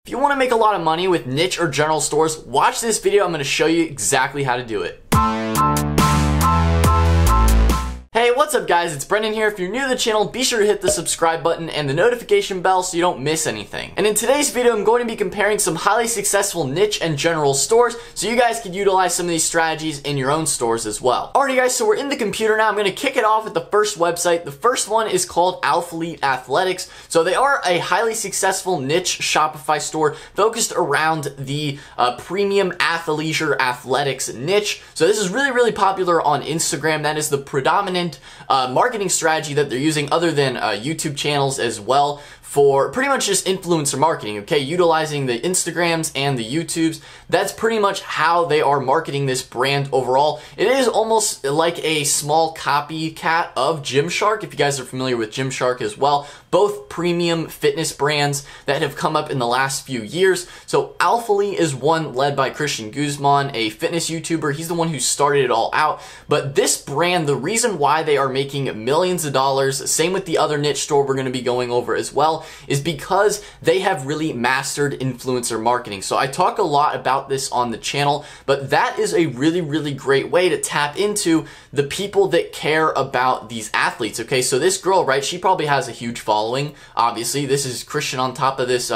If you want to make a lot of money with niche or general stores, watch this video. I'm going to show you exactly how to do it. Hey, what's up guys? It's Brennan here. If you're new to the channel, be sure to hit the subscribe button and the notification bell so you don't miss anything. And in today's video, I'm going to be comparing some highly successful niche and general stores so you guys can utilize some of these strategies in your own stores as well. Alrighty guys, so we're in the computer now. I'm going to kick it off with the first website. The first one is called Alphalete Athletics. So they are a highly successful niche Shopify store focused around the premium athleisure athletics niche. So this is really popular on Instagram. That is the predominant marketing strategy that they're using, other than YouTube channels as well, for pretty much just influencer marketing, okay? Utilizing the Instagrams and the YouTubes. That's pretty much how they are marketing this brand overall. It is almost like a small copycat of Gymshark, if you guys are familiar with Gymshark as well. Both premium fitness brands that have come up in the last few years. So Alphalete is one led by Christian Guzman, a fitness YouTuber. He's the one who started it all out. But this brand, the reason why they are making millions of dollars, same with the other niche store we're going to be going over as well, is because they have really mastered influencer marketing. So I talk a lot about this on the channel, but that is a really great way to tap into the people that care about these athletes, okay? So this girl, right, she probably has a huge following. Obviously, this is Christian on top of this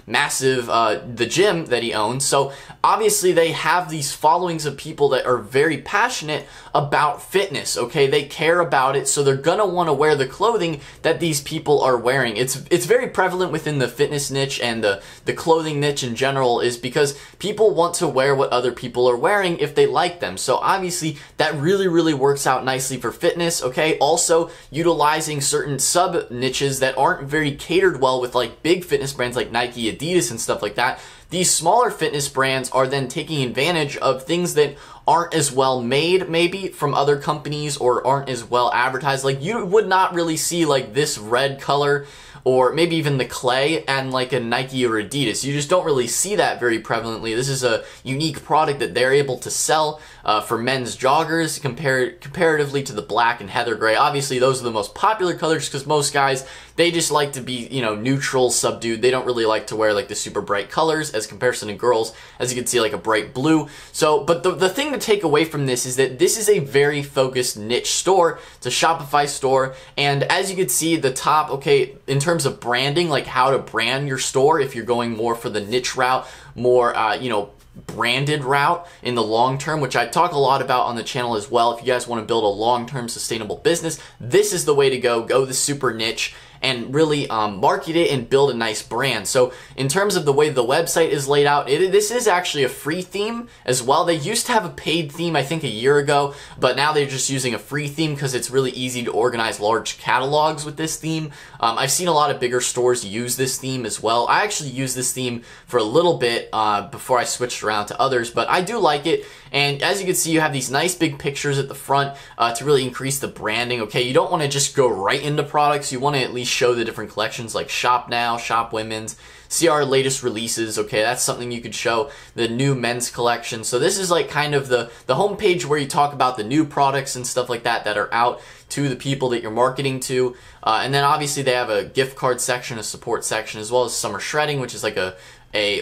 massive, the gym that he owns. So obviously they have these followings of people that are very passionate about fitness, okay? They care about it, so they're gonna wanna wear the clothing that these people are wearing. It's very prevalent within the fitness niche and the clothing niche in general, is because people want to wear what other people are wearing if they like them. So obviously that really works out nicely for fitness, okay? Also utilizing certain sub niches that aren't very catered well with like big fitness brands like Nike, Adidas and stuff like that. These smaller fitness brands are then taking advantage of things that aren't as well made maybe from other companies, or aren't as well advertised. Like you would not really see like this red color, or maybe even the clay, and like a Nike or Adidas. You just don't really see that very prevalently. This is a unique product that they're able to sell for men's joggers comparatively to the black and heather gray. Obviously those are the most popular colors because most guys, they just like to be, you know, neutral, subdued. They don't really like to wear like the super bright colors as comparison to girls, as you can see, like a bright blue. So, but the thing to take away from this is that this is a very focused niche store. It's a Shopify store, and as you can see, the top, okay, in terms of branding, like how to brand your store, if you're going more for the niche route, more, you know, branded route in the long term, which I talk a lot about on the channel as well. If you guys want to build a long-term sustainable business, this is the way to go the super niche and really market it and build a nice brand. So in terms of the way the website is laid out, this is actually a free theme as well. They used to have a paid theme, I think, a year ago, but now they're just using a free theme because it's really easy to organize large catalogs with this theme. I've seen a lot of bigger stores use this theme as well. I actually used this theme for a little bit before I switched around to others, but I do like it. And as you can see, you have these nice big pictures at the front to really increase the branding, okay? You don't want to just go right into products. You want to at least show the different collections, like shop now, shop women's, see our latest releases, okay? That's something you could show, the new men's collection. So this is like kind of the homepage where you talk about the new products and stuff like that that are out to the people that you're marketing to. And then obviously they have a gift card section, a support section, as well as summer shredding, which is like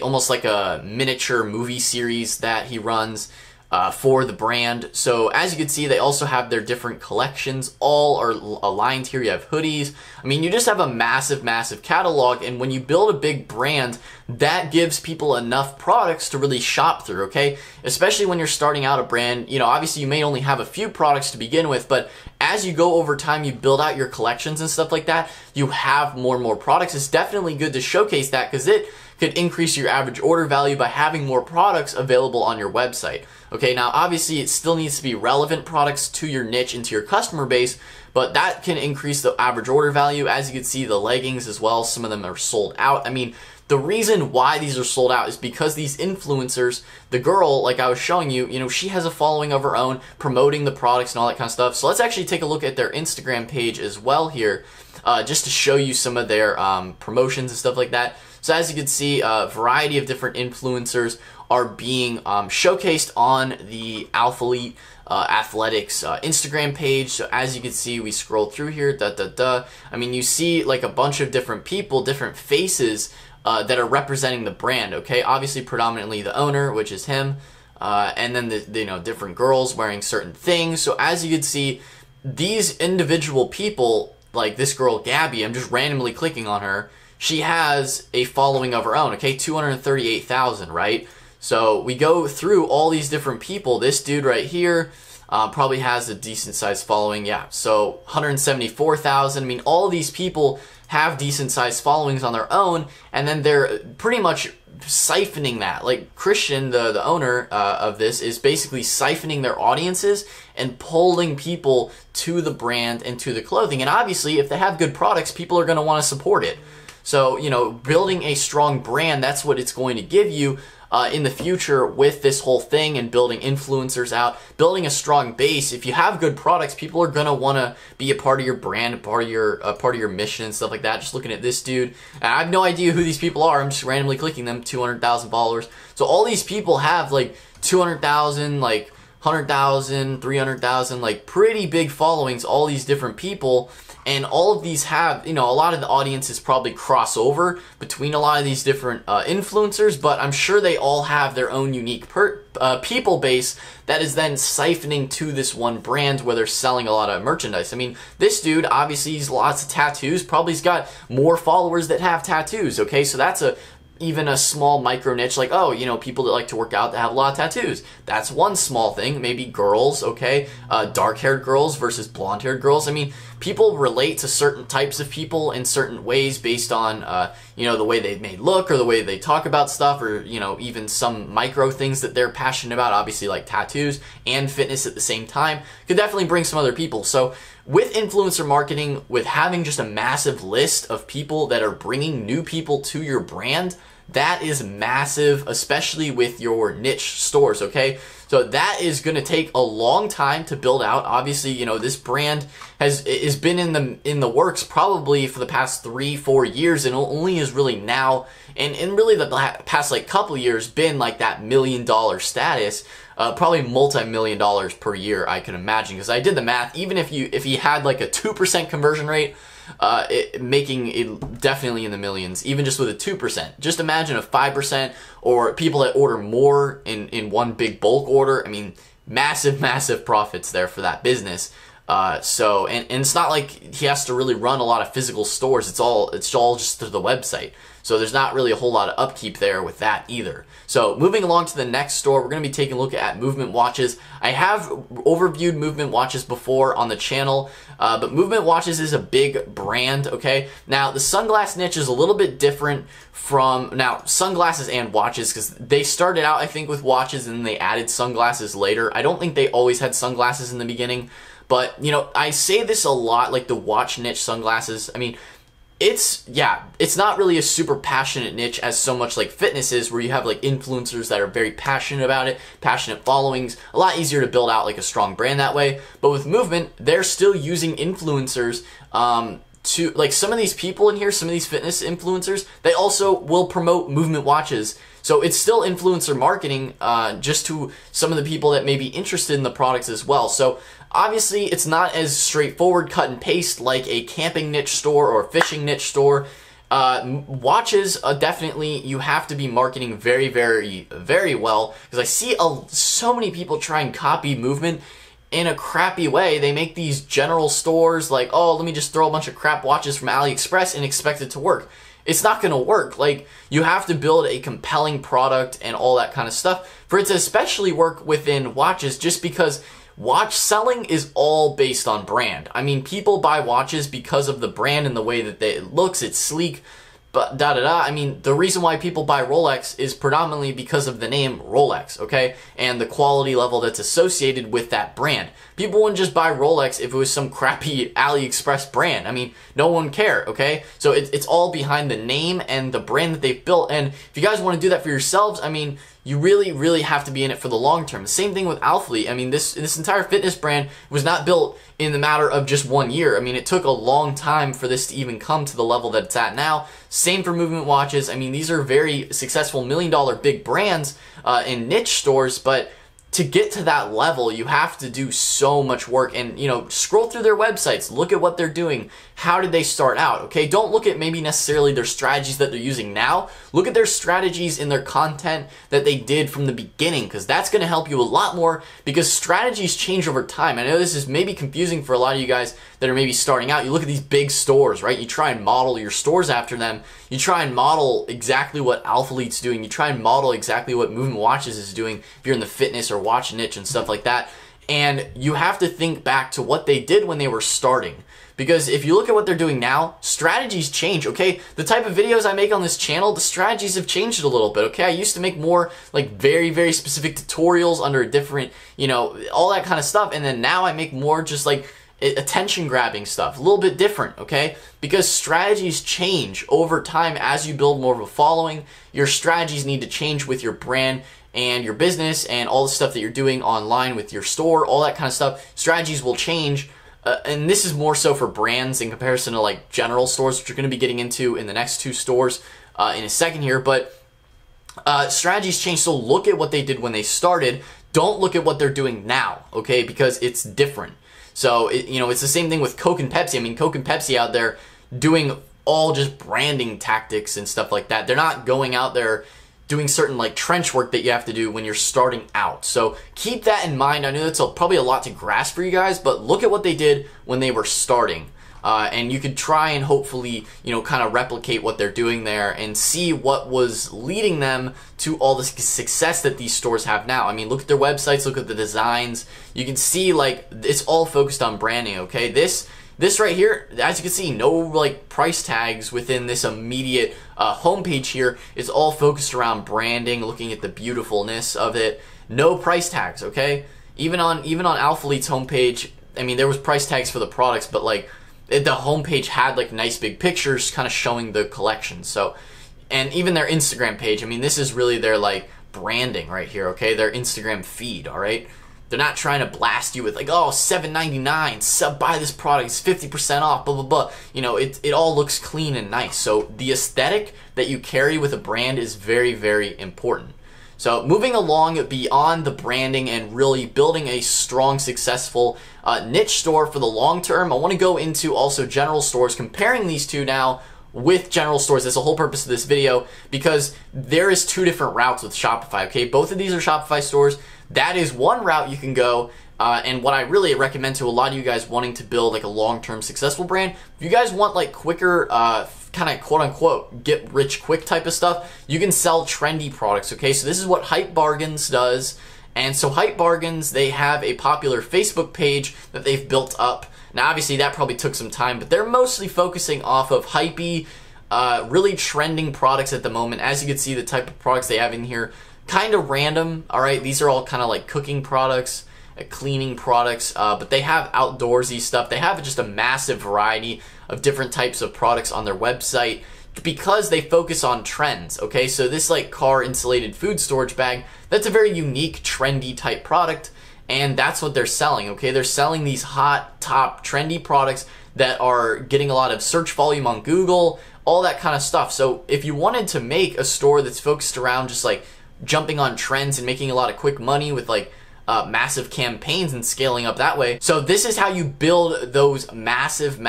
almost like a miniature movie series that he runs for the brand. So as you can see, they also have their different collections, all are aligned here. You have hoodies. I mean, you just have a massive catalog, and when you build a big brand, that gives people enough products to really shop through, okay? Especially when you're starting out a brand, you know, obviously you may only have a few products to begin with, but as you go over time, you build out your collections and stuff like that, you have more and more products. It's definitely good to showcase that because it could increase your average order value by having more products available on your website. Okay, now obviously it still needs to be relevant products to your niche and to your customer base, but that can increase the average order value. As you can see, the leggings as well, some of them are sold out. I mean, the reason why these are sold out is because these influencers, the girl, like I was showing you, you know, she has a following of her own, promoting the products and all that kind of stuff. So let's actually take a look at their Instagram page as well here, just to show you some of their promotions and stuff like that. So as you can see, a variety of different influencers are being showcased on the Alphalete Athletics Instagram page. So as you can see, we scroll through here, I mean, you see like a bunch of different people, different faces that are representing the brand, okay? Obviously, predominantly the owner, which is him, and then the different girls wearing certain things. So as you can see, these individual people, like this girl Gabby, I'm just randomly clicking on her. She has a following of her own, okay? 238,000, right? So we go through all these different people. This dude right here probably has a decent sized following, yeah. So 174,000. I mean, all these people have decent sized followings on their own, and then they're pretty much siphoning that. Like Christian, the owner of this, is basically siphoning their audiences and pulling people to the brand and to the clothing. And obviously, if they have good products, people are going to want to support it. So, you know, building a strong brand, that's what it's going to give you in the future with this whole thing, and building influencers out, building a strong base. If you have good products, people are gonna want to be a part of your brand, a part of your mission and stuff like that. Just looking at this dude, and I have no idea who these people are. I'm just randomly clicking them. 200,000 followers. So all these people have like 200,000, like 100,000, 300,000, like pretty big followings. All these different people. And all of these have, you know, a lot of the audiences probably cross over between a lot of these different influencers, but I'm sure they all have their own unique people base that is then siphoning to this one brand where they're selling a lot of merchandise. I mean, this dude, obviously, he's lots of tattoos. Probably he's got more followers that have tattoos, okay? So that's even a small micro niche, like, oh, you know, people that like to work out that have a lot of tattoos. That's one small thing. Maybe girls, okay? Dark-haired girls versus blonde-haired girls. I mean, people relate to certain types of people in certain ways based on, you know, the way they may look or the way they talk about stuff, or, you know, even some micro things that they're passionate about, obviously like tattoos and fitness at the same time. Could definitely bring some other people. So with influencer marketing, with having just a massive list of people that are bringing new people to your brand, that is massive, especially with your niche stores, okay? So that is going to take a long time to build out. Obviously, you know, this brand has been in the works probably for the past 3-4 years, and only is really now, and really the past like couple years, been like that $1 million status. Probably multi-million dollars per year, I can imagine, because I did the math. Even if you had like a 2% conversion rate, making it definitely in the millions, even just with a 2%. Just imagine a 5%, or people that order more in one big bulk order. I mean, massive profits there for that business. So it's not like he has to really run a lot of physical stores. It's all just through the website. So there's not really a whole lot of upkeep there with that either. So moving along to the next store, we're going to be taking a look at Movement watches. I have overviewed Movement watches before on the channel, but Movement watches is a big brand, okay? Now, the sunglass niche is a little bit different from, now, sunglasses and watches, because they started out, I think, with watches, and then they added sunglasses later. I don't think they always had sunglasses in the beginning, but, you know, I say this a lot, like the watch niche sunglasses. I mean, it's not really a super passionate niche as so much like fitness is, where you have like influencers that are very passionate about it, passionate followings. A lot easier to build out like a strong brand that way. But with Movement, they're still using influencers to, like, some of these people in here, some of these fitness influencers, they also will promote Movement watches. So it's still influencer marketing, just to some of the people that may be interested in the products as well. So obviously, it's not as straightforward, cut and paste like a camping niche store or a fishing niche store. Watches, definitely, you have to be marketing very well, because I see so many people try and copy Movement in a crappy way. They make these general stores like, oh, let me just throw a bunch of crap watches from AliExpress and expect it to work. It's not going to work. Like, you have to build a compelling product and all that kind of stuff for it to especially work within watches, just because watch selling is all based on brand. I mean, people buy watches because of the brand and the way that it looks. It's sleek, but I mean, the reason why people buy Rolex is predominantly because of the name Rolex, okay? And the quality level that's associated with that brand. People wouldn't just buy Rolex if it was some crappy AliExpress brand. I mean, no one cared, okay? So it's all behind the name and the brand that they've built. And if you guys want to do that for yourselves, I mean, you really have to be in it for the long term. The same thing with Alphalete. I mean, this entire fitness brand was not built in the matter of just 1 year. I mean, it took a long time for this to even come to the level that it's at now. Same for Movement watches. I mean, these are very successful $1 million big brands in niche stores, but to get to that level, you have to do so much work. And, you know, scroll through their websites, look at what they're doing. How did they start out? Okay, don't look at maybe necessarily their strategies that they're using now. Look at their strategies in their content that they did from the beginning, because that's going to help you a lot more, because strategies change over time. I know this is maybe confusing for a lot of you guys that are maybe starting out. You look at these big stores, right? You try and model your stores after them. You try and model exactly what Alpha Elite's doing. You try and model exactly what Movement Watches is doing if you're in the fitness or watch niche and stuff like that. And you have to think back to what they did when they were starting. Because if you look at what they're doing now, strategies change, okay? The type of videos I make on this channel, the strategies have changed a little bit, okay? I used to make more like very, very specific tutorials under a different, you know, all that kind of stuff. And then now I make more just like attention grabbing stuff, a little bit different, okay? Because strategies change over time as you build more of a following. Your strategies need to change with your brand and your business and all the stuff that you're doing online with your store, all that kind of stuff. Strategies will change. And this is more so for brands in comparison to like general stores, which you're going to be getting into in the next 2 stores in a second here. But strategies change, so look at what they did when they started. Don't look at what they're doing now, okay? Because it's different. So, you know, it's the same thing with Coke and Pepsi. I mean, Coke and Pepsi out there doing all just branding tactics and stuff like that. They're not going out there doing certain like trench work that you have to do when you're starting out. So keep that in mind. I know that's probably a lot to grasp for you guys, but look at what they did when they were starting. And you could try and hopefully, you know, kind of replicate what they're doing there and see what was leading them to all the success that these stores have now. I mean, look at their websites, look at the designs. You can see like it's all focused on branding, okay? This right here, as you can see, no like price tags within this immediate homepage here. It's all focused around branding, looking at the beautifulness of it. No price tags, okay? Even on Alpha Elite's homepage, I mean, there was price tags for the products, but like the homepage had like nice big pictures kind of showing the collection. So, and even their Instagram page, I mean, this is really their like branding right here, okay? Their Instagram feed, all right? They're not trying to blast you with like, oh, $7.99, buy this product, it's 50% off, blah, blah, blah. You know, it all looks clean and nice. So the aesthetic that you carry with a brand is very, very important. So moving along beyond the branding and really building a strong, successful niche store for the long term, I want to go into also general stores, comparing these two now with general stores. That's the whole purpose of this video, because there is 2 different routes with Shopify, okay? Both of these are Shopify stores. That is one route you can go, and what I really recommend to a lot of you guys wanting to build like a long-term successful brand, if you guys want like quicker, kind of quote-unquote get rich quick type of stuff, you can sell trendy products, okay? So this is what Hype Bargains does. And so Hype Bargains, they have a popular Facebook page that they've built up. Now obviously that probably took some time, but they're mostly focusing off of hypey, really trending products at the moment. As you can see, the type of products they have in here, kind of random, all right? These are all kind of like cooking products, cleaning products, but they have outdoorsy stuff. They have just a massive variety of different types of products on their website because they focus on trends, okay? So this like car insulated food storage bag, that's a very unique, trendy type product, and that's what they're selling, okay? They're selling these hot, top, trendy products that are getting a lot of search volume on Google, all that kind of stuff. So if you wanted to make a store that's focused around just like jumping on trends and making a lot of quick money with like massive campaigns and scaling up that way. So this is how you build those massive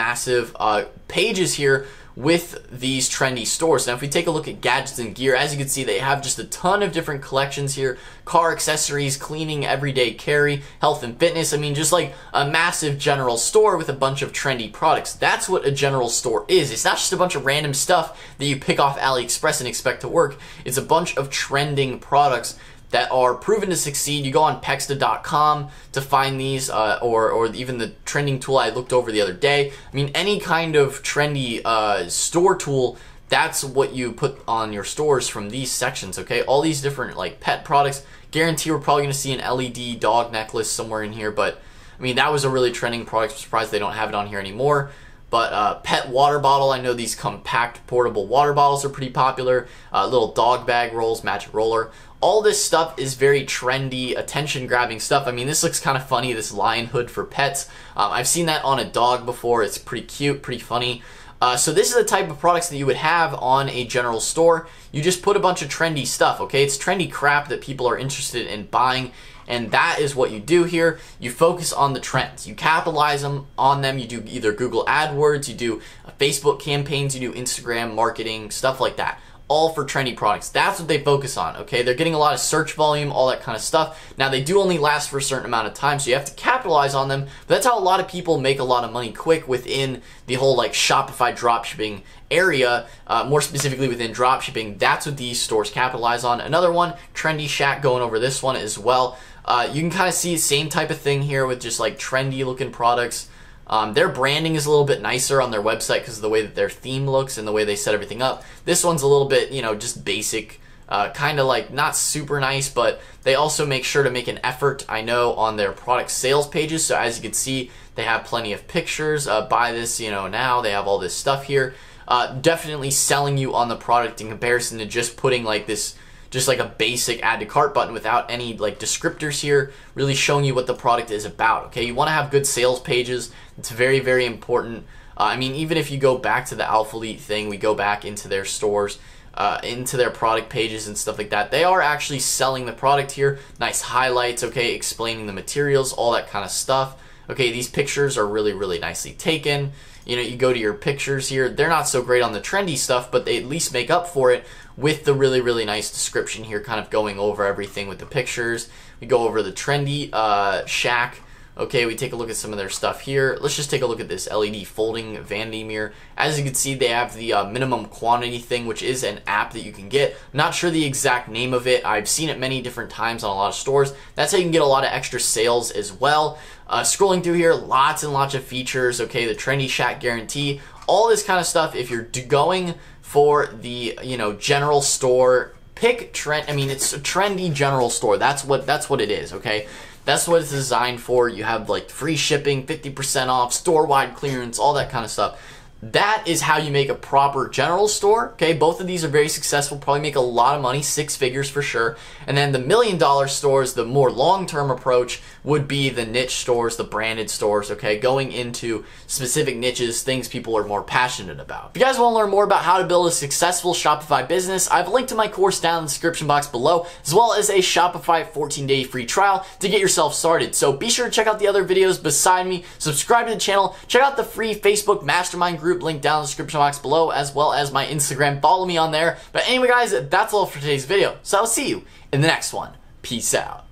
pages here with these trendy stores. Now if we take a look at gadgets and gear, as you can see, they have just a ton of different collections here. Car accessories, cleaning, everyday carry, health and fitness. I mean, just like a massive general store with a bunch of trendy products. That's what a general store is. It's not just a bunch of random stuff that you pick off AliExpress and expect to work. It's a bunch of trending products that are proven to succeed. You go on Pexta.com to find these, or even the trending tool I looked over the other day. I mean, any kind of trendy store tool, that's what you put on your stores from these sections, okay? All these different like pet products. Guarantee we're probably gonna see an LED dog necklace somewhere in here, but I mean, that was a really trending product. I'm surprised they don't have it on here anymore. But pet water bottle, I know these compact portable water bottles are pretty popular. Little dog bag rolls, magic roller. All this stuff is very trendy, attention-grabbing stuff. I mean, this looks kind of funny, this lion hood for pets. I've seen that on a dog before. It's pretty cute, pretty funny. So this is the type of products that you would have on a general store. You just put a bunch of trendy stuff, okay? It's trendy crap that people are interested in buying, and that is what you do here. You focus on the trends. You capitalize on them. You do either Google AdWords, you do Facebook campaigns, you do Instagram marketing, stuff like that. All for trendy products. That's what they focus on, okay? They're getting a lot of search volume, all that kind of stuff. Now, they do only last for a certain amount of time, so you have to capitalize on them. But that's how a lot of people make a lot of money quick within the whole like Shopify dropshipping area, more specifically within dropshipping. That's what these stores capitalize on. Another one, Trendy Shack, going over this one as well. You can kind of see the same type of thing here with just like trendy looking products. Their branding is a little bit nicer on their website because of the way that their theme looks and the way they set everything up. This one's a little bit, you know, just basic, kind of like not super nice, but they also make sure to make an effort, I know, on their product sales pages. So as you can see, they have plenty of pictures. Buy this, you know, now. They have all this stuff here. Definitely selling you on the product in comparison to just putting like this, just like a basic add to cart button without any like descriptors here, really showing you what the product is about, okay? You want to have good sales pages. It's very, very important. I mean, even if you go back to the Alphalete thing, we go back into their stores, into their product pages and stuff like that. They are actually selling the product here. Nice highlights, okay, explaining the materials, all that kind of stuff. Okay, these pictures are really, really nicely taken. You know, you go to your pictures here. They're not so great on the trendy stuff, but they at least make up for it with the really, really nice description here, kind of going over everything with the pictures. We go over the Trendy Shack. Okay, we take a look at some of their stuff here. Let's just take a look at this LED folding vanity mirror. As you can see, they have the minimum quantity thing, which is an app that you can get. I'm not sure the exact name of it. I've seen it many different times on a lot of stores. That's how you can get a lot of extra sales as well. Scrolling through here, lots and lots of features. Okay, the Trendy Shack guarantee, all this kind of stuff. If you're going for the, you know, general store, pick trend. I mean, it's a trendy general store. That's what it is. Okay. That's what it's designed for. You have like free shipping, 50% off, store-wide clearance, all that kind of stuff. That is how you make a proper general store, okay? Both of these are very successful, probably make a lot of money, 6 figures for sure. And then the $1 million stores, the more long-term approach would be the niche stores, the branded stores, okay? Going into specific niches, things people are more passionate about. If you guys want to learn more about how to build a successful Shopify business, I've linked to my course down in the description box below, as well as a Shopify 14-day free trial to get yourself started. So be sure to check out the other videos beside me, subscribe to the channel, check out the free Facebook mastermind group link down in the description box below, as well as my Instagram. Follow me on there. But anyway, guys, that's all for today's video. So I'll see you in the next one. Peace out.